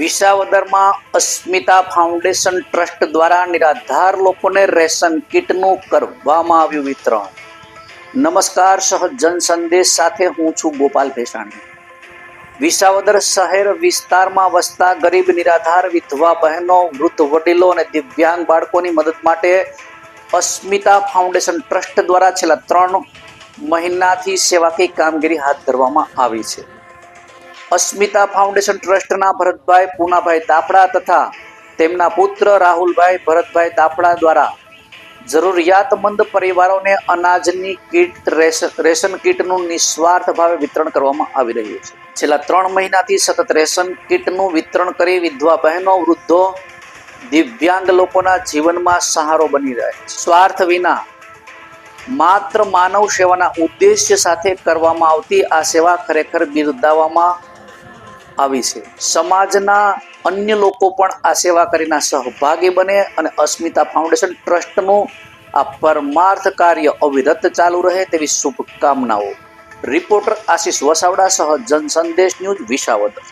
વિસાવદરમાં અસ્મિતા foundation trust દ્વારા નિરાધાર લોકોને રેશન કીટનું કરવામાં આવ્યું વિતરણ। નમસ્કાર, સહ જન સંદેશ સાથે હું છું ગોપાલ ભેસાણી। વિસાવદર શહેર વિસ્તારમાં વસતા ગરીબ નિરાધાર વિધવા બહેનો, વૃદ્ધ વડીલો અને દિવ્યાંગ બાળકોની મદદ માટે અસ્મિતા ફાઉન્ડેશન ટ્રસ્ટ દ્વારા છેલ્લા 3 મહિનાથી સેવાકીય કામગીરી હાથ ધરવામાં આવી છે। અસ્મિતા ફાઉન્ડેશન ટ્રસ્ટના ભરતભાઈ પૂનાભાઈ દાપડા તથા તેમના પુત્ર રાહુલભાઈ ભરતભાઈ દાપડા દ્વારા જરૂરિયાતમંદ પરિવારોને અનાજની કીટ, રેશન કીટનું નિસ્વાર્થ ભાવે વિતરણ કરવામાં આવી રહ્યું છે। છેલ્લા 3 મહિનાથી સતત રેશન કીટનું વિતરણ કરી વિધવા બહેનો, વૃદ્ધો, દિવ્યાંગ લોકોના જીવનમાં સહારો બની રહે છે। સ્વાર્થ વિના માત્ર માનવ સેવાના ઉદ્દેશ્ય સાથે કરવામાં આવતી આ સેવા ખરેખર બિરદાવવામાં આવી છે। સમાજના અન્ય લોકો પણ આ સેવા કરીને સહભાગી બને અને અસ્મિતા ફાઉન્ડેશન ટ્રસ્ટનું આ પરમાર્થ કાર્ય અવિરત ચાલુ રહે તેવી શુભકામનાઓ। રિપોર્ટર આશિષ વસાવડા, સહ જન સંદેશ ન્યૂઝ, વિસાવદર।